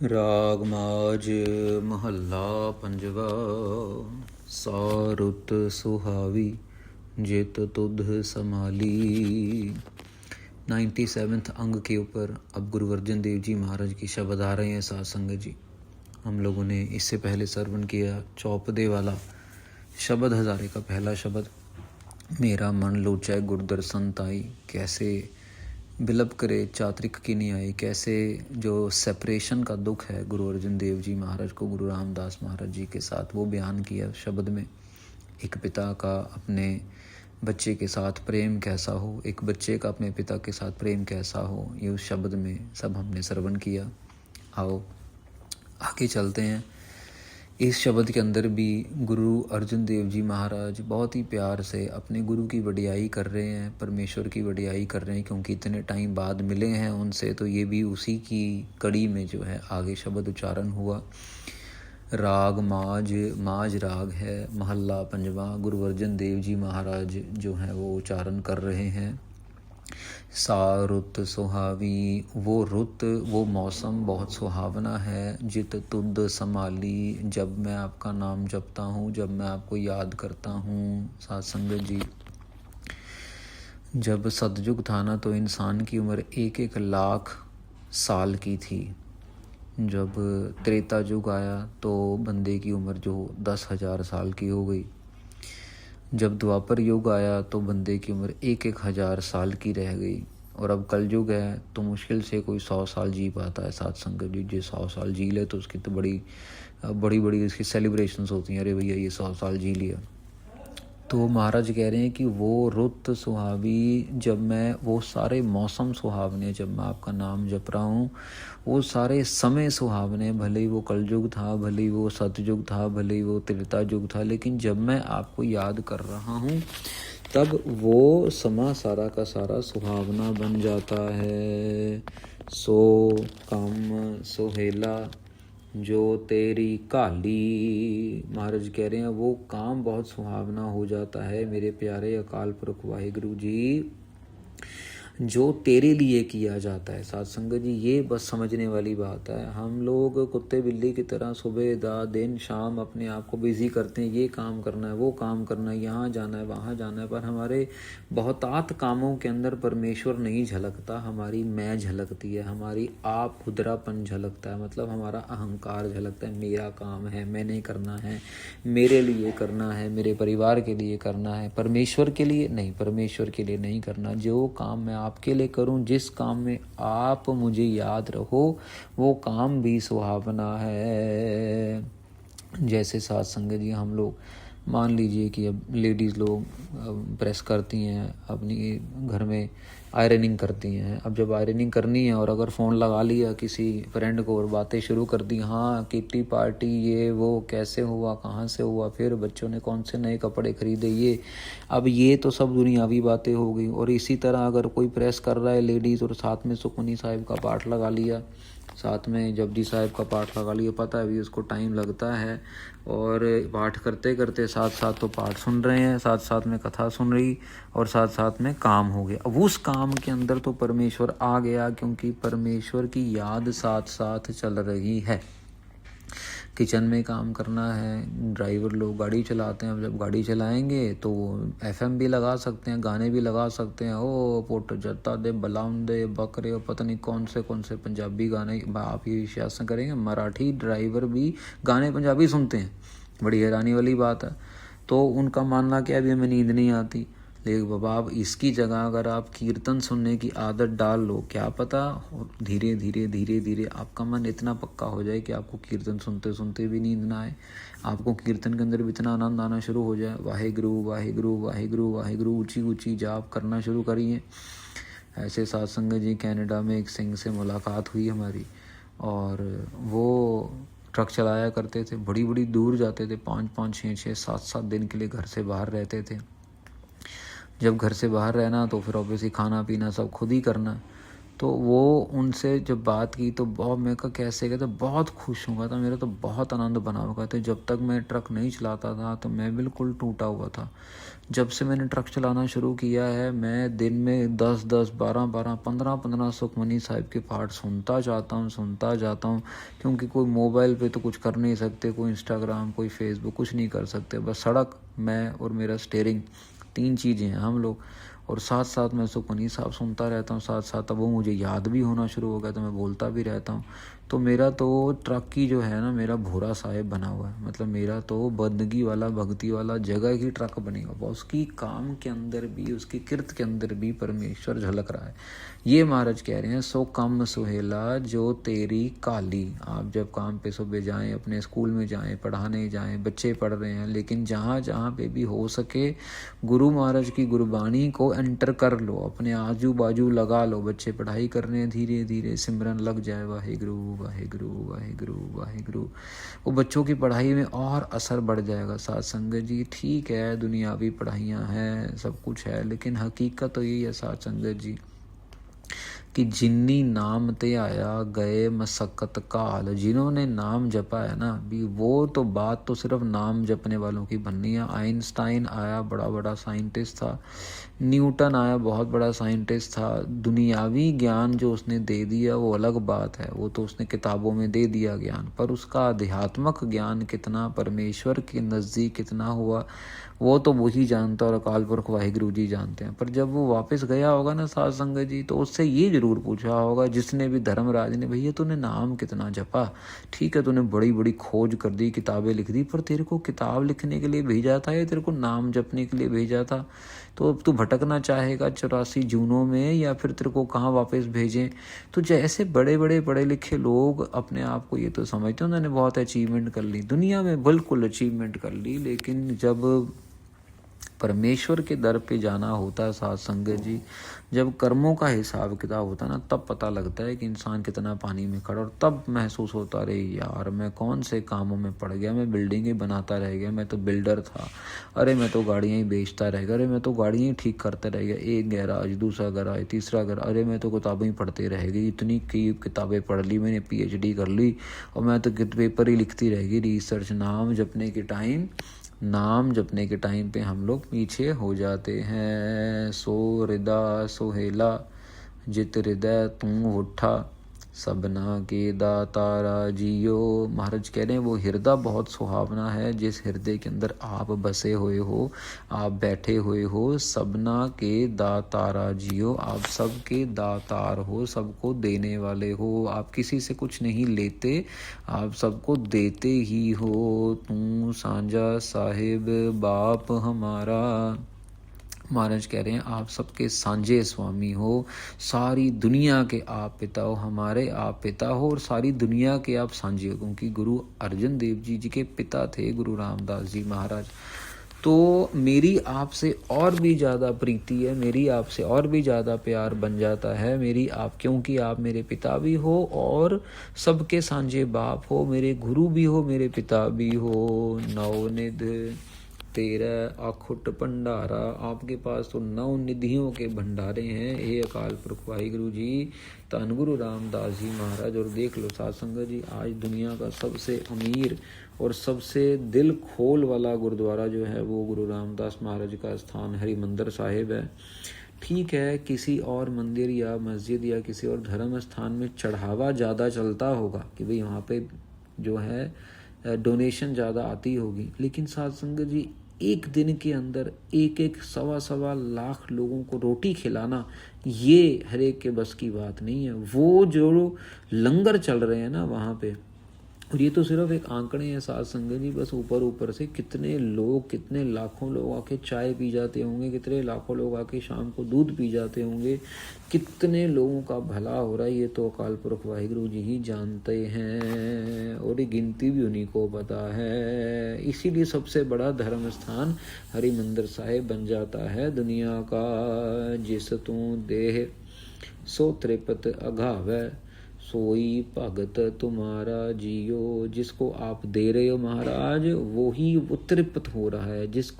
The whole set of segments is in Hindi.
ਰਾਗ ਮਾਝ ਮਹੱਲਾ ਪੰਜਵਾ। ਸਾ ਰੁੱਤ ਸੁਹਾਵੀ जित तुध संभाली। 97वें अंग के ऊपर अब गुरु अर्जन देव जी महाराज की शब्द आ रहे हैं। साथ संगत जी, हम लोगों ने इससे पहले श्रवण किया चौपदे वाला शब्द, हजारे का पहला शब्द, मेरा मन लोचाए गुरदर्शन ताई। कैसे बिलप करे चात्रिक की नहीं आई, कैसे जो सेपरेशन का दुख है गुरु अर्जन देव जी महाराज को गुरु रामदास महाराज जी के साथ, वो बयान किया शब्द में। एक पिता का अपने बच्चे के साथ प्रेम कैसा हो, एक बच्चे का अपने पिता के साथ प्रेम कैसा हो, ये उस शब्द में सब हमने श्रवण किया। आओ आगे चलते हैं। इस शब्द के अंदर भी गुरु अर्जन देव जी महाराज बहुत ही प्यार से अपने गुरु की वडियाई कर रहे हैं, परमेश्वर की वडियाई कर रहे हैं, क्योंकि इतने टाइम बाद मिले हैं उनसे। तो ये भी उसी की कड़ी में जो है आगे शब्द उच्चारण हुआ। राग माझ, माझ राग है, महल्ला पंजवा। गुरु अर्जन देव जी महाराज जो हैं वो उच्चारण कर रहे हैं। सा रुत सुहावी, वो रुत, वो मौसम बहुत सुहावना है। जित तुद संभाली, जब मैं आपका नाम जपता हूँ, जब मैं आपको याद करता हूँ। साथ संगत जी, जब सतयुग था ना, तो इंसान की उम्र 1-1 लाख साल की थी। जब त्रेता युग आया तो बंदे की उम्र जो 10,000 साल की हो गई। जब द्वापर युग आया तो बंदे की उम्र 1-1 हज़ार साल की रह गई। और अब कल युग है तो मुश्किल से कोई 100 साल जी पाता है। साथ संगत जी, जो 100 साल जी ले तो उसकी तो बड़ी इसकी सेलिब्रेशंस होती हैं, अरे भैया ये 100 साल जी लिया। तो महाराज कह रहे हैं कि वो रुत सुहावी, जब मैं, वो सारे मौसम सुहावने, जब मैं आपका नाम जप रहा हूँ, वो सारे समय सुहावने। भले ही वो कलयुग था, भले ही वो सतयुग था, भले ही वो त्रेता युग था, लेकिन जब मैं आपको याद कर रहा हूँ तब वो समा सारा का सारा सुहावना बन जाता है। सो कम सुहेला जो तेरी काली। महाराज कह रहे हैं वो काम बहुत सुहावना हो जाता है मेरे प्यारे अकाल पुरख वाहिगुरु जी, जो तेरे लिए किया जाता है। साथ संगत जी, ये बस समझने वाली बात है। हम लोग कुत्ते बिल्ली की तरह सुबह दिन शाम अपने आप को बिजी करते हैं, ये काम करना है, वो काम करना है, यहाँ जाना है, वहाँ जाना है, पर हमारे बहुतात कामों के अंदर परमेश्वर नहीं झलकता, हमारी मैं झलकती है, हमारी आप खुदरापन झलकता है, मतलब हमारा अहंकार झलकता है। मेरा काम है, मैंने करना है, मेरे लिए करना है, मेरे परिवार के लिए करना है, परमेश्वर के लिए नहीं, परमेश्वर के लिए नहीं करना। जो काम मैं आपके लिए करूं, जिस काम में आप मुझे याद रहो, वो काम भी सुहावना है। जैसे साथ संगत जी, हम लोग मान लीजिए कि अब लेडीज़ लोग प्रेस करती हैं, अपनी घर में आयरनिंग करती हैं। अब जब आयरनिंग करनी है और अगर फ़ोन लगा लिया किसी फ्रेंड को और बातें शुरू कर दी, हाँ किट्टी पार्टी, ये वो कैसे हुआ, कहाँ से हुआ, फिर बच्चों ने कौन से नए कपड़े खरीदे, ये अब ये तो सब दुनियावी बातें हो गई। और इसी तरह अगर कोई प्रेस कर रहा है लेडीज़ और साथ में सुखमनी साहिब का पाठ लगा लिया, साथ में जपजी साहिब का पाठ लगा लिया, पता है भी उसको टाइम लगता है, और पाठ करते करते साथ साथ तो पाठ सुन रहे हैं, साथ साथ में कथा सुन रही, और साथ साथ में काम हो गया। अब उस काम के अंदर तो परमेश्वर आ गया, क्योंकि परमेश्वर की याद साथ साथ चल रही है। किचन में काम करना है, ड्राइवर लोग गाड़ी चलाते हैं, अब जब गाड़ी चलाएंगे तो FM भी लगा सकते हैं, गाने भी लगा सकते हैं, ओ पोट जत्ता दे बलाउंदे बकरे, और पता नहीं कौन से पंजाबी गाने। आप ये विश्वास करेंगे, मराठी ड्राइवर भी गाने पंजाबी सुनते हैं, बड़ी हैरानी वाली बात है। तो उनका मानना क्या, अभी हमें नींद नहीं आती, लेकिन बाबा आप इसकी जगह अगर आप कीर्तन सुनने की आदत डाल लो, क्या पता धीरे धीरे धीरे धीरे आपका मन इतना पक्का हो जाए कि आपको कीर्तन सुनते सुनते भी नींद ना आए, आपको कीर्तन के अंदर भी इतना आनंद आना शुरू हो जाए। वाहिगुरु वाहिगुरु वाहिगुरु वाहिगुरु ऊंची ऊंची जाप करना शुरू करिए। ऐसे साथ संगत जी, कनाडा में एक सिंह से मुलाकात हुई हमारी, और वो ट्रक चलाया करते थे, बड़ी बड़ी दूर जाते थे, 5-5 6-6 7-7 दिन के लिए घर से बाहर रहते थे। जब घर से बाहर रहना तो फिर ऑब्वियसली खाना पीना सब खुद ही करना। तो वो उनसे जब बात की तो बहुत, मैं कहा कैसे गए, तो बहुत खुश हुआ था, मेरा तो बहुत आनंद बना हुआ था। जब तक मैं ट्रक नहीं चलाता था तो मैं बिल्कुल टूटा हुआ था। जब से मैंने ट्रक चलाना शुरू किया है, मैं दिन में 10-10, 12-12, 15-15 सुखमनी साहिब के पाठ सुनता जाता हूँ, क्योंकि कोई मोबाइल पे तो कुछ कर नहीं सकते, कोई इंस्टाग्राम, कोई फेसबुक, कुछ नहीं कर सकते। बस सड़क, मैं और मेरा स्टीयरिंग, 3 चीज़ें हैं हम लोग। और साथ साथ मैं सुखमनी साहब सुनता रहता हूँ, साथ साथ अब वो मुझे याद भी होना शुरू हो गया तो मैं बोलता भी रहता हूँ। तो मेरा तो ट्रक की जो है ना, मेरा भोरा साहिब बना हुआ है, मतलब मेरा तो बंदगी वाला, भक्ति वाला जगह ही ट्रक बनी हुआ। उसकी काम के अंदर भी, उसकी किर्त के अंदर भी परमेश्वर झलक रहा है। ये महाराज कह रहे हैं, सो कम सुहेला जो तेरी काली। आप जब काम पे सुबह जाएं, अपने स्कूल में जाएं, पढ़ाने जाएं, बच्चे पढ़ रहे हैं, लेकिन जहाँ जहाँ पे भी हो सके गुरु महाराज की गुरबाणी को एंटर कर लो, अपने आजू बाजू लगा लो। बच्चे पढ़ाई कर रहे हैं, धीरे धीरे सिमरन लग जाए, वाहेगुरु वाहेगुरु वाहेगुरु वाहेगुरु। वो बच्चों की पढ़ाई में और असर बढ़ जाएगा। साथ संगत जी, ठीक है दुनियावी पढ़ाइयाँ हैं, सब कुछ है, लेकिन हकीकत तो यही है साथ संगत जी कि जिन्नी नाम ते आया गए मसक्कत काल। जिन्होंने नाम जपा है ना भी, वो तो बात तो सिर्फ नाम जपने वालों की बननी है। आइंस्टाइन आया, बड़ा बड़ा साइंटिस्ट था। न्यूटन आया, बहुत बड़ा साइंटिस्ट था। दुनियावी ज्ञान जो उसने दे दिया वो अलग बात है, वो तो उसने किताबों में दे दिया ज्ञान, पर उसका आध्यात्मक ज्ञान कितना, परमेश्वर के नज़दीक कितना हुआ, वो तो वही जानता और अकाल पुरख वाहिगुरु जी जानते हैं। पर जब वो वापस गया होगा ना साध संगत जी, तो उससे ये जरूर पूछा होगा जिसने भी, धर्मराज ने, भैया तूने नाम कितना जपा, ठीक है तूने बड़ी बड़ी खोज कर दी, किताबें लिख दी, पर तेरे को किताब लिखने के लिए भेजा था या तेरे को नाम जपने के लिए भेजा था? तो अब तू भटकना चाहेगा 84 जूनों में, या फिर तेरे को कहाँ वापस भेजें? तो जैसे बड़े बड़े पढ़े लिखे लोग अपने आप को ये तो समझते हैं उन्होंने बहुत अचीवमेंट कर ली दुनिया में, बिल्कुल अचीवमेंट कर ली, लेकिन जब परमेश्वर के दर पे जाना होता है साथ संगत जी, जब कर्मों का हिसाब किताब होता है ना, तब पता लगता है कि इंसान कितना पानी में खड़ा, और तब महसूस होता रहे यार मैं कौन से कामों में पड़ गया, मैं बिल्डिंगें बनाता रह गया, मैं तो बिल्डर था, अरे मैं तो गाड़ियाँ ही बेचता रह गया, अरे मैं तो गाड़ियाँ ही ठीक करता रह गया, एक गैराज, दूसरा गैराज, तीसरा गैराज, अरे मैं तो किताबें ही पढ़ते रह गई, इतनी की किताबें पढ़ ली मैंने, PhD कर ली, और मैं तो पेपर ही लिखती रह गई, रिसर्च। नाम जपने के टाइम पे हम लोग पीछे हो जाते हैं। सो हृदय सोहेला जित हृदय तू उठा, सबना के दातारा जियो। महाराज कह रहे हैं वो हृदय बहुत सुहावना है जिस हृदय के अंदर आप बसे हुए हो, आप बैठे हुए हो। सबना के दातारा जियो, आप सबके दातार हो, सबको देने वाले हो, आप किसी से कुछ नहीं लेते, आप सबको देते ही हो। तू सांझा साहिब बाप हमारा। महाराज कह रहे हैं आप सबके सांझे स्वामी हो, सारी दुनिया के आप पिता हो, हमारे आप पिता हो, और सारी दुनिया के आप सांझे हो, क्योंकि गुरु अर्जन देव जी के पिता थे गुरु रामदास जी महाराज। तो मेरी आपसे और भी ज़्यादा प्रीति है, मेरी आपसे और भी ज़्यादा प्यार बन जाता है मेरी आप, क्योंकि आप मेरे पिता भी हो और सबके सांझे बाप हो, मेरे गुरु भी हो, मेरे पिता भी हो। नवनिधि तेरा अखुट भंडारा, आपके पास तो 9 निधियों के भंडारे हैं। हे अकाल पुरख वाहिगुरु जी, धन गुरु रामदास जी महाराज। और देख लो साध संगत जी, आज दुनिया का सबसे अमीर और सबसे दिल खोल वाला गुरुद्वारा जो है वो गुरु रामदास महाराज का स्थान हरिमंदिर साहिब है। ठीक है, किसी और मंदिर या मस्जिद या किसी और धर्म स्थान में चढ़ावा ज़्यादा चलता होगा कि भाई वहाँ पे जो है डोनेशन ज़्यादा आती होगी, लेकिन साध संगत जी एक दिन के अंदर 1-1 सवा लाख लोगों को रोटी खिलाना ये हर एक के बस की बात नहीं है। वो जो लंगर चल रहे हैं ना वहाँ पे, और ये तो सिर्फ एक आंकड़े हैं साध संगत जी, बस ऊपर से कितने लोग, कितने लाखों लोग आके चाय पी जाते होंगे, कितने लाखों लोग आके शाम को दूध पी जाते होंगे, कितने लोगों का भला हो रहा है, ये तो अकाल पुरख वाहिगुरु जी ही जानते हैं, और ये गिनती भी उन्हीं को पता है। इसीलिए सबसे बड़ा धर्म स्थान हरिमंदिर साहिब बन जाता है दुनिया का। जिस तू देह सो त्रिपत अघावै, सोई भगत तुम्हारा जियो। जिसको आप दे रहे हो महाराज वो ही उत्तृप्त हो रहा है। जिस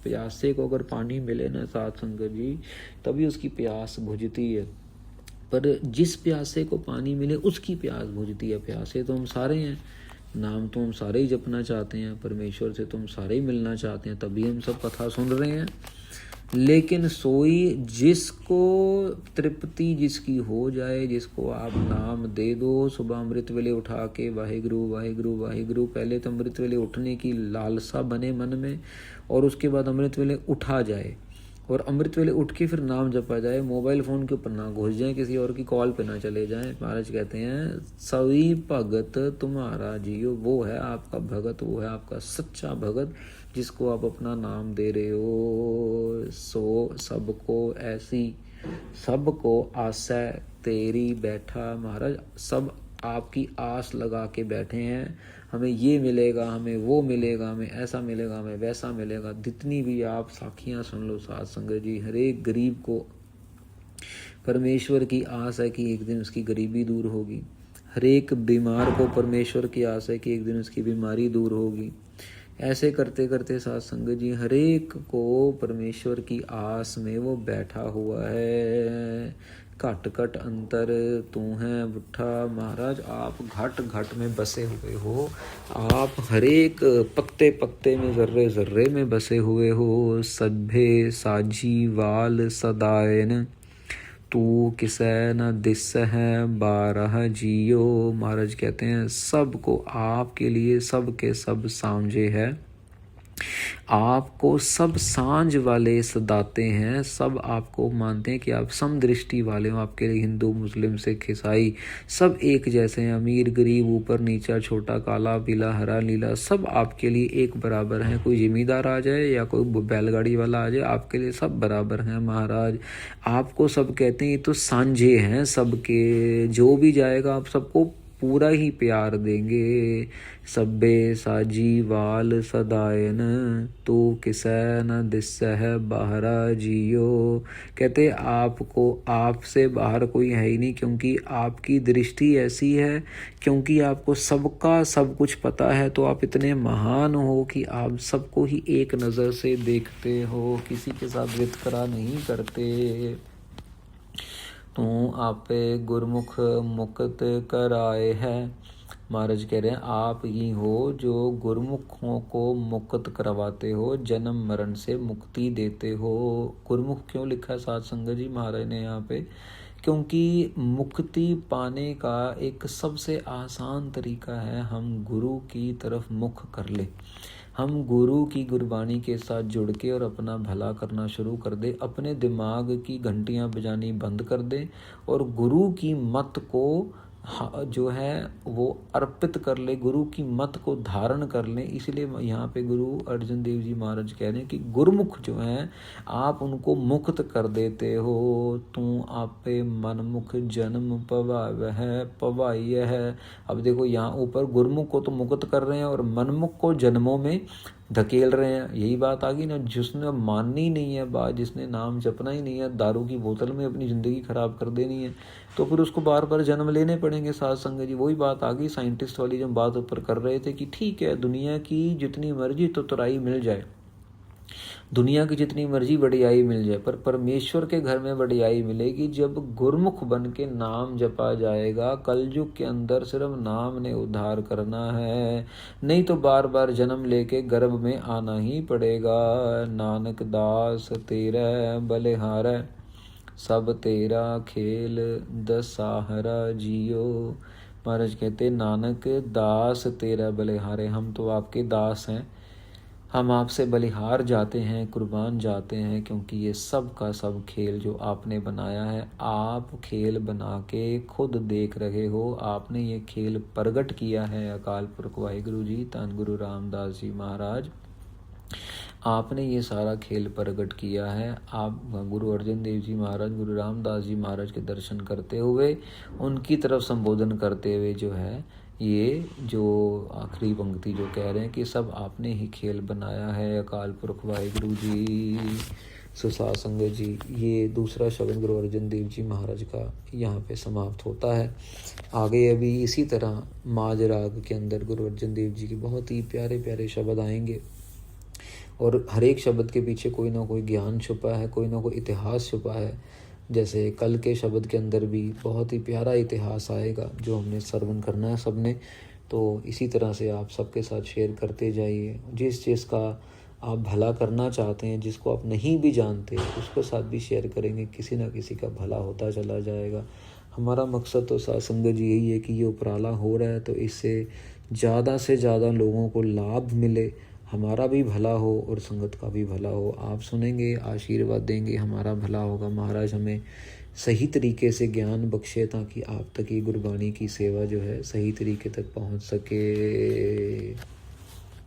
प्यासे को अगर पानी मिले ना साध संगत जी, तभी उसकी प्यास बुझती है। पर जिस प्यासे को पानी मिले उसकी प्यास बुझती है। प्यासे तो हम सारे हैं, नाम तो हम सारे ही जपना चाहते हैं, परमेश्वर से तो हम सारे ही मिलना चाहते हैं, तभी हम सब कथा सुन रहे हैं। लेकिन सोई जिसको तृप्ति जिसकी हो जाए, जिसको आप नाम दे दो, सुबह अमृत वेले उठा के वाहिगुरु वाहिगुरु वाहिगुरु, पहले तो अमृत वेले उठने की लालसा बने मन में, और उसके बाद अमृत वेले उठा जाए, और अमृत वेले उठ के फिर नाम जपा जाए। मोबाइल फ़ोन के ऊपर ना घुस जाए, किसी और की कॉल पे ना चले जाएं। महाराज कहते हैं सवी भगत तुम्हारा जियो, वो है आपका भगत, वो है आपका सच्चा भगत, जिसको आप अपना नाम दे रहे हो। सो सबको ऐसी सबको आशा तेरी बैठा, महाराज सब आपकी आस लगा के बैठे हैं, हमें ये मिलेगा, हमें वो मिलेगा, हमें ऐसा मिलेगा, हमें वैसा मिलेगा। जितनी भी आप साखियाँ सुन लो साध संगत जी, हर एक गरीब को परमेश्वर की आस है कि एक दिन उसकी गरीबी दूर होगी। हर एक बीमार को परमेश्वर की आस है कि एक दिन उसकी बीमारी दूर होगी। ऐसे करते करते साध संगत जी हर एक को परमेश्वर की आस में वो बैठा हुआ है। घट घट अंतर तू है बुट्ठा, महाराज आप घट घट में बसे हुए हो, आप हर एक पत्ते पत्ते में जर्रे जर्रे में बसे हुए हो। सभे साजी वाल सदायन तू किसे न दिस है बारह जियो, महाराज कहते हैं सबको आपके लिए सब के सब सामझे है, आपको सब सांझ वाले सदाते हैं, सब आपको मानते हैं कि आप समदृष्टि वाले हो। आपके लिए हिंदू मुस्लिम सिख ईसाई सब एक जैसे हैं, अमीर गरीब ऊपर नीचा छोटा काला पीला हरा नीला, सब आपके लिए एक बराबर हैं। कोई जिम्मेदार आ जाए या कोई बैलगाड़ी वाला आ जाए, आपके लिए सब बराबर हैं। महाराज आपको सब कहते हैं ये तो सांझे हैं सबके, जो भी जाएगा आप सबको पूरा ही प्यार देंगे। सब्बे साजी वाल सदायन तू किसै न दिस है बाहरा जियो, कहते आपको आपसे बाहर कोई है ही नहीं, क्योंकि आपकी दृष्टि ऐसी है, क्योंकि आपको सबका सब कुछ पता है, तो आप इतने महान हो कि आप सबको ही एक नज़र से देखते हो, किसी के साथ वितकरा नहीं करते। तू आपे गुरमुख मुक्त कराए है, महाराज कह रहे हैं आप ही हो जो गुरमुखों को मुक्त करवाते हो, जन्म मरण से मुक्ति देते हो। गुरमुख क्यों लिखा है साध संगत जी महाराज ने यहाँ पे, क्योंकि मुक्ति पाने का एक सबसे आसान तरीका है हम गुरु की तरफ मुख कर ले, हम गुरु की गुरबाणी के साथ जुड़ के और अपना भला करना शुरू कर दे, अपने दिमाग की घंटियां बजानी बंद कर दे और गुरु की मत को जो है वो अर्पित कर ले, गुरु की मत को धारण कर लें। इसलिए यहाँ पे गुरु अर्जन देव जी महाराज कह रहे हैं कि गुरुमुख जो हैं आप उनको मुक्त कर देते हो। तू आपे मनमुख जन्म पवावह पवाई है। अब देखो यहाँ ऊपर गुरुमुख को तो मुक्त कर रहे हैं और मनमुख को जन्मों में धकेल रहे हैं। यही बात आ गई ना, जिसने माननी नहीं है बात, जिसने नाम जपना ही नहीं है, दारू की बोतल में अपनी ज़िंदगी ख़राब कर देनी है, तो फिर उसको बार बार जन्म लेने पड़ेंगे साध संगत जी। वही बात आ गई साइंटिस्ट वाली जब बात ऊपर कर रहे थे कि ठीक है दुनिया की जितनी मर्जी तो तुराई मिल जाए, दुनिया की जितनी मर्जी बढ़ियाई मिल जाए, पर परमेश्वर के घर में बढ़ियाई मिलेगी जब गुरमुख बन के नाम जपा जाएगा। कलयुग के अंदर सिर्फ नाम ने उद्धार करना है, नहीं तो बार बार जन्म लेके गर्भ में आना ही पड़ेगा। नानक दास तेरा बलिहार सब तेरा खेल दसाहरा जियो। महाराज कहते नानक दास तेरा बलिहारे, हम तो आपके दास हैं, हम आपसे बलिहार जाते हैं, कुर्बान जाते हैं, क्योंकि ये सब का सब खेल जो आपने बनाया है, आप खेल बना के खुद देख रहे हो, आपने ये खेल प्रगट किया है। अकाल पुरख वाहिगुरु जी धन गुरु रामदास जी महाराज, आपने ये सारा खेल प्रगट किया है। आप गुरु अर्जन देव जी महाराज, गुरु रामदास जी महाराज के दर्शन करते हुए, उनकी तरफ संबोधन करते हुए जो है ये जो आखिरी पंक्ति जो कह रहे हैं कि सब आपने ही खेल बनाया है। अकाल पुरख वाहिगुरु जी। सुसाध संगत जी, ये दूसरा शब्द गुरु अर्जन देव जी महाराज का यहाँ पे समाप्त होता है। आगे अभी इसी तरह माज राग के अंदर गुरु अर्जन देव जी के बहुत ही प्यारे प्यारे शब्द आएंगे और हर एक शब्द के पीछे कोई ना कोई ज्ञान छुपा है, कोई ना कोई इतिहास छुपा है। जैसे कल के शब्द के अंदर भी बहुत ही प्यारा इतिहास आएगा जो हमने श्रवण करना है सबने। तो इसी तरह से आप सबके साथ शेयर करते जाइए। जिस चीज़ का आप भला करना चाहते हैं, जिसको आप नहीं भी जानते, उसके साथ भी शेयर करेंगे, किसी ना किसी का भला होता चला जाएगा। हमारा मकसद तो साथ संगत जी यही है कि ये उपराला हो रहा है तो इससे ज़्यादा से ज़्यादा लोगों को लाभ मिले, हमारा भी भला हो और संगत का भी भला हो। आप सुनेंगे, आशीर्वाद देंगे, हमारा भला होगा। महाराज हमें सही तरीके से ज्ञान बख्शे ताकि आप तक ये गुरबाणी की सेवा जो है सही तरीके तक पहुंच सके।